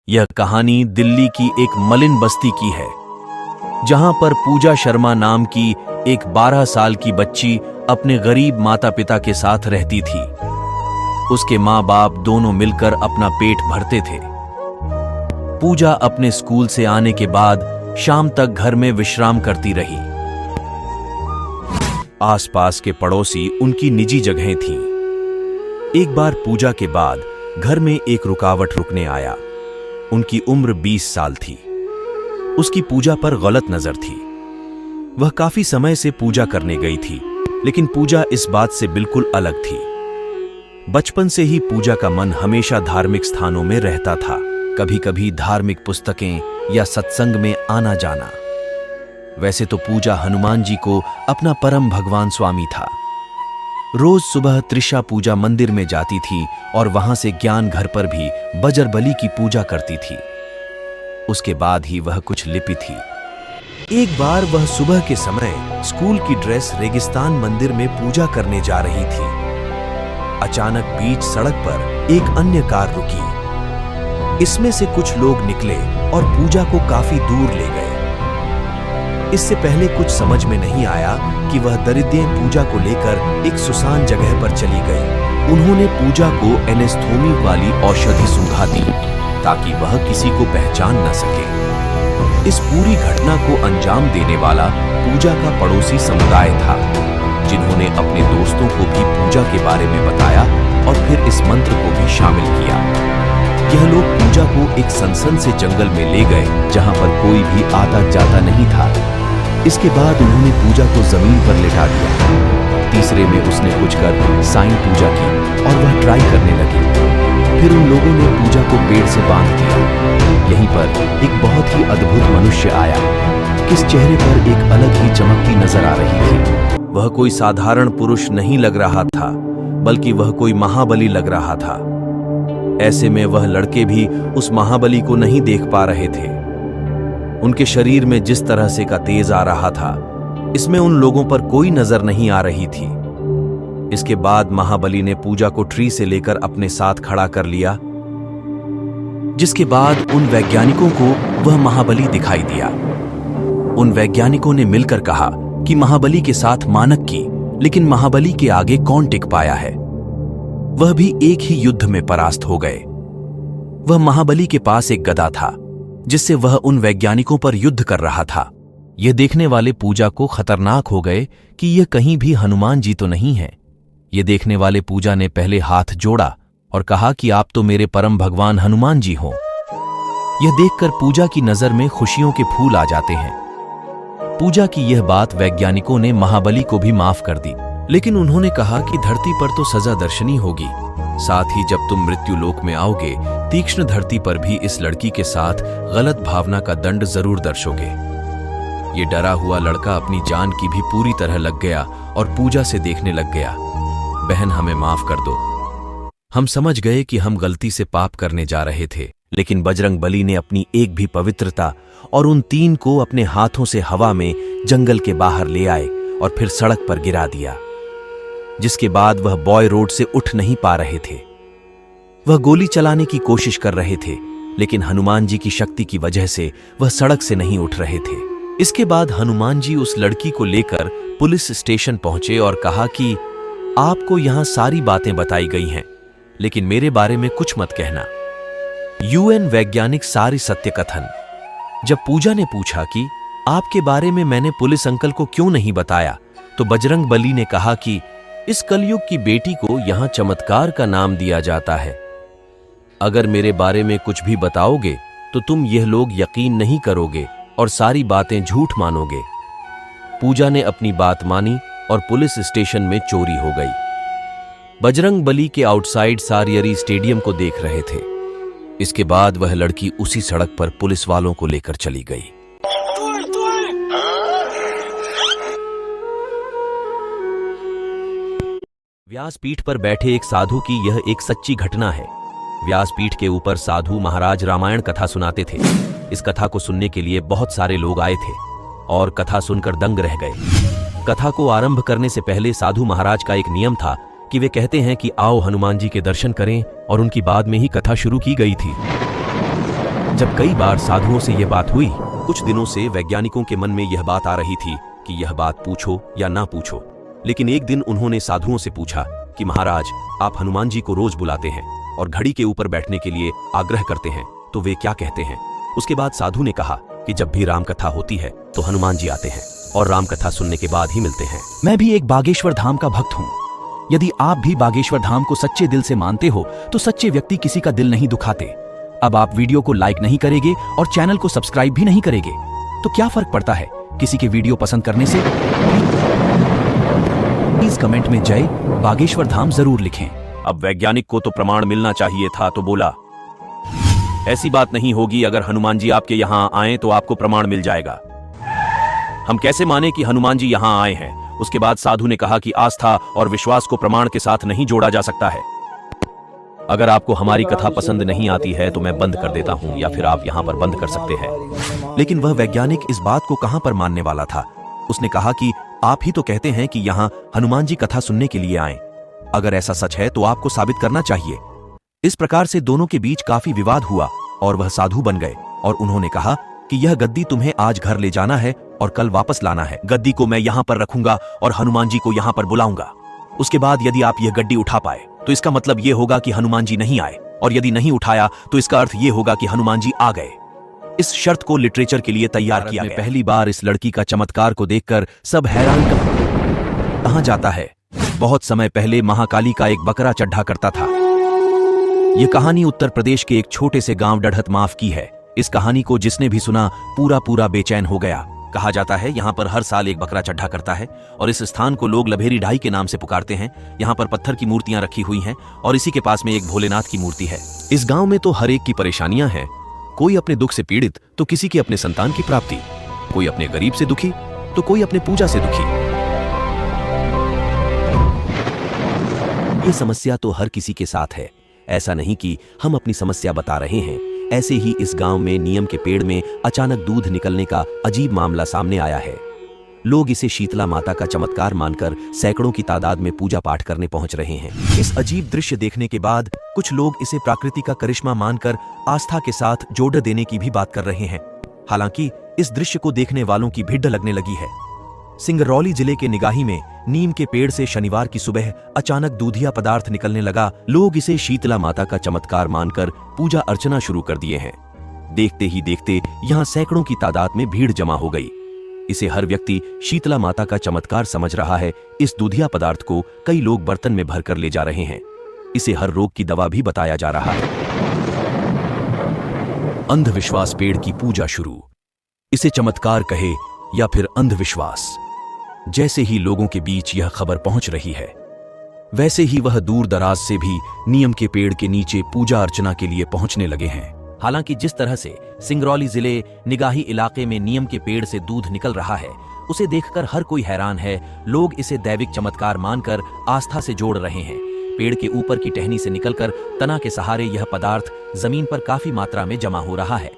यह कहानी दिल्ली की एक मलिन बस्ती की है, जहां पर पूजा शर्मा नाम की एक 12 साल की बच्ची अपने गरीब माता पिता के साथ रहती थी। उसके माँ बाप दोनों मिलकर अपना पेट भरते थे। पूजा अपने स्कूल से आने के बाद शाम तक घर में विश्राम करती रही। आसपास के पड़ोसी उनकी निजी जगहें थीं। एक बार पूजा के बाद घर में एक रुकावट रुकने आया। उनकी उम्र 20 साल थी। उसकी पूजा पर गलत नजर थी। वह काफी समय से पूजा करने गई थी, लेकिन पूजा इस बात से बिल्कुल अलग थी। बचपन से ही पूजा का मन हमेशा धार्मिक स्थानों में रहता था, कभी कभी धार्मिक पुस्तकें या सत्संग में आना जाना। वैसे तो पूजा हनुमान जी को अपना परम भगवान स्वामी था। रोज सुबह त्रिशा पूजा मंदिर में जाती थी और वहां से ज्ञान घर पर भी बजरबली की पूजा करती थी। उसके बाद ही वह कुछ लिपि थी। एक बार वह सुबह के समय स्कूल की ड्रेस रेगिस्तान मंदिर में पूजा करने जा रही थी। अचानक बीच सड़क पर एक अन्य कार रुकी। इसमें से कुछ लोग निकले और पूजा को काफी दूर ले गए। इससे पहले कुछ समझ में नहीं आया कि वह दरिद्र पूजा को लेकर एक सुसान जगह पर चली गई। उन्होंने पूजा को एनेस्थोमी वाली औषधि सूंघा दी ताकि वह किसी को पहचान न सके। इस पूरी घटना को अंजाम देने वाला पूजा का पड़ोसी समुदाय था, जिन्होंने अपने दोस्तों को भी पूजा के बारे में बताया और फिर इस मंत्र को भी शामिल किया। यह लोग पूजा को एक सनसन से जंगल में ले गए, जहां पर कोई भी आता जाता नहीं था। इसके बाद उन्होंने पूजा को जमीन पर लेटा दिया। तीसरे में उसने कुछ कर साईं पूजा की और वह ट्राई करने लगी। फिर उन लोगों ने पूजा को पेड़ से बांध दिया। यहीं पर एक बहुत ही अद्भुत मनुष्य आया। किस चेहरे पर एक अलग ही चमकती नजर आ रही थी। वह कोई साधारण पुरुष नहीं लग रहा था, बल्कि वह कोई महाबली लग रहा था। ऐसे में वह लड़के भी उस महाबली को नहीं देख पा रहे थे। उनके शरीर में जिस तरह से का तेज आ रहा था, इसमें उन लोगों पर कोई नजर नहीं आ रही थी। इसके बाद महाबली ने पूजा को ट्री से लेकर अपने साथ खड़ा कर लिया, जिसके बाद उन वैज्ञानिकों को वह महाबली दिखाई दिया। उन वैज्ञानिकों ने मिलकर कहा कि महाबली के साथ मानक की, लेकिन महाबली के आगे कौन टिक पाया है। वह भी एक ही युद्ध में परास्त हो गए। वह महाबली के पास एक गदा था, जिससे वह उन वैज्ञानिकों पर युद्ध कर रहा था। यह देखने वाले पूजा को खतरनाक हो गए कि यह कहीं भी हनुमान जी तो नहीं है। यह देखने वाले पूजा ने पहले हाथ जोड़ा और कहा कि आप तो मेरे परम भगवान हनुमान जी हो। यह देखकर पूजा की नजर में खुशियों के फूल आ जाते हैं। पूजा की यह बात वैज्ञानिकों ने महाबली को भी माफ कर दी, लेकिन उन्होंने कहा कि धरती पर तो सजा दर्शनी होगी, साथ ही जब तुम मृत्यु लोक में आओगे, तीक्ष्ण धरती पर भी इस लड़की के साथ गलत भावना का दंड जरूर दर्शोगे। ये डरा हुआ लड़का अपनी जान की भी पूरी तरह लग गया और पूजा से देखने लग गया। बहन, हमें माफ कर दो। हम समझ गए कि हम गलती से पाप करने जा रहे थे, लेकिन बजरंग बली ने अपनी एक भी पवित्रता और उन 3 को अपने हाथों से हवा में जंगल के बाहर ले आए और फिर सड़क पर गिरा दिया, जिसके बाद वह बॉय रोड से उठ नहीं पा रहे थे। वह गोली चलाने की कोशिश कर रहे थे, लेकिन हनुमान जी की शक्ति की वजह से वह सड़क से नहीं उठ रहे थे। इसके बाद हनुमान जी उस लड़की को लेकर पुलिस स्टेशन पहुंचे और कहा कि आपको यहां सारी बातें बताई गई हैं, लेकिन मेरे बारे में कुछ मत कहना। यूएन वैज्ञानिक सारी सत्य कथन। जब पूजा ने पूछा कि आपके बारे में मैंने पुलिस अंकल को क्यों नहीं बताया, तो बजरंग बली ने कहा कि इस कलयुग की बेटी को यहां चमत्कार का नाम दिया जाता है। अगर मेरे बारे में कुछ भी बताओगे तो तुम यह लोग यकीन नहीं करोगे और सारी बातें झूठ मानोगे। पूजा ने अपनी बात मानी और पुलिस स्टेशन में चोरी हो गई। बजरंग बली के आउटसाइड सारियरी स्टेडियम को देख रहे थे। इसके बाद वह लड़की उसी सड़क पर पुलिस वालों को लेकर चली गई। व्यासपीठ पर बैठे एक साधु की यह एक सच्ची घटना है। व्यासपीठ के ऊपर साधु महाराज रामायण कथा सुनाते थे। इस कथा को सुनने के लिए बहुत सारे लोग आए थे और कथा सुनकर दंग रह गए। कथा को आरंभ करने से पहले साधु महाराज का एक नियम था कि वे कहते हैं कि आओ हनुमान जी के दर्शन करें, और उनकी बाद में ही कथा शुरू की गई थी। जब कई बार साधुओं से यह बात हुई, कुछ दिनों से वैज्ञानिकों के मन में यह बात आ रही थी कि यह बात पूछो या ना पूछो। लेकिन एक दिन उन्होंने साधुओं से पूछा कि महाराज, आप हनुमान जी को रोज बुलाते हैं और घड़ी के ऊपर बैठने के लिए आग्रह करते हैं, तो वे क्या कहते हैं? उसके बाद साधु ने कहा कि जब भी राम कथा होती है तो हनुमान जी आते हैं और राम कथा सुनने के बाद ही मिलते हैं। मैं भी एक बागेश्वर धाम का भक्त हूँ। यदि आप भी बागेश्वर धाम को सच्चे दिल से मानते हो तो सच्चे व्यक्ति किसी का दिल नहीं दुखाते। अब आप वीडियो को लाइक नहीं करेंगे और चैनल को सब्सक्राइब भी नहीं करेंगे तो क्या फर्क पड़ता है किसी के वीडियो पसंद करने से? प्लीज कमेंट में जय बागेश्वर धाम जरूर लिखें। अब वैज्ञानिक को तो प्रमाण मिलना चाहिए था, तो बोला, ऐसी बात नहीं होगी, अगर हनुमान जी आपके यहां आए तो आपको प्रमाण मिल जाएगा। हम कैसे माने कि हनुमान जी यहां आए हैं? उसके बाद साधु ने कहा कि आस्था और विश्वास को प्रमाण के साथ नहीं जोड़ा जा सकता है। अगर आपको हमारी कथा पसंद नहीं आती है तो मैं बंद कर देता हूं, या फिर आप यहां पर बंद कर सकते हैं। लेकिन वह वैज्ञानिक इस बात को कहां पर मानने वाला था। उसने कहा कि आप ही तो कहते हैं कि यहां हनुमान जी कथा सुनने के लिए आए। अगर ऐसा सच है तो आपको साबित करना चाहिए। इस प्रकार से दोनों के बीच काफी विवाद हुआ और वह साधु बन गए और उन्होंने कहा कि यह गद्दी तुम्हें आज घर ले जाना है और कल वापस लाना है। गद्दी को मैं यहां पर रखूंगा और हनुमान जी को यहां पर बुलाऊंगा। उसके बाद यदि आप यह गद्दी उठा पाए तो इसका मतलब यह होगा कि हनुमान जी नहीं आए, और यदि नहीं उठाया तो इसका अर्थ यह होगा कि हनुमान जी आ गए। इस शर्त को लिटरेचर के लिए तैयार किया गया। पहली बार इस लड़की का चमत्कार को देखकर सब हैरान। कहां जाता है? बहुत समय पहले महाकाली का एक बकरा चढ़ा करता था। यह कहानी उत्तर प्रदेश के एक छोटे से गांव डढ़त माफ की है। इस कहानी को जिसने भी सुना पूरा बेचैन हो गया। कहा जाता है यहाँ पर हर साल एक बकरा चढ़ा करता है और इस स्थान को लोग लभेरी ढाई के नाम से पुकारते हैं। यहाँ पर पत्थर की मूर्तियां रखी हुई हैं और इसी के पास में एक भोलेनाथ की मूर्ति है। इस गांव में तो हर एक की परेशानियां हैं। कोई अपने दुख से पीड़ित तो किसी की अपने संतान की प्राप्ति, कोई अपने गरीब से दुखी तो कोई अपने पूजा से दुखी। ये समस्या तो हर किसी के साथ है। ऐसा नहीं कि हम अपनी समस्या बता रहे हैं। ऐसे ही इस गांव में नीम के पेड़ में अचानक दूध निकलने का अजीब मामला सामने आया है। लोग इसे शीतला माता का चमत्कार मानकर सैकड़ों की तादाद में पूजा पाठ करने पहुंच रहे हैं। इस अजीब दृश्य देखने के बाद कुछ लोग इसे प्रकृति का करिश्मा मानकर आस्था के साथ जोड़ देने की भी बात कर रहे हैं। हालांकि इस दृश्य को देखने वालों की भिड़ लगने लगी है। सिंगरौली जिले के निगाही में नीम के पेड़ से शनिवार की सुबह अचानक दूधिया पदार्थ निकलने लगा। लोग इसे शीतला माता का चमत्कार मानकर पूजा अर्चना शुरू कर दिए हैं। देखते ही देखते यहाँ सैकड़ों की तादाद में भीड़ जमा हो गई। इसे हर व्यक्ति शीतला माता का चमत्कार समझ रहा है। इस दूधिया पदार्थ को कई लोग बर्तन में भरकर ले जा रहे हैं। इसे हर रोग की दवा भी बताया जा रहा है। अंधविश्वास पेड़ की पूजा शुरू। इसे चमत्कार कहे या फिर अंधविश्वास, जैसे ही लोगों के बीच यह खबर पहुंच रही है वैसे ही वह दूर दराज से भी नीम के पेड़ के नीचे पूजा अर्चना के लिए पहुंचने लगे हैं। हालांकि जिस तरह से सिंगरौली जिले निगाही इलाके में नीम के पेड़ से दूध निकल रहा है उसे देखकर हर कोई हैरान है। लोग इसे दैविक चमत्कार मानकर आस्था से जोड़ रहे हैं। पेड़ के ऊपर की टहनी से निकलकर तना के सहारे यह पदार्थ जमीन पर काफी मात्रा में जमा हो रहा है।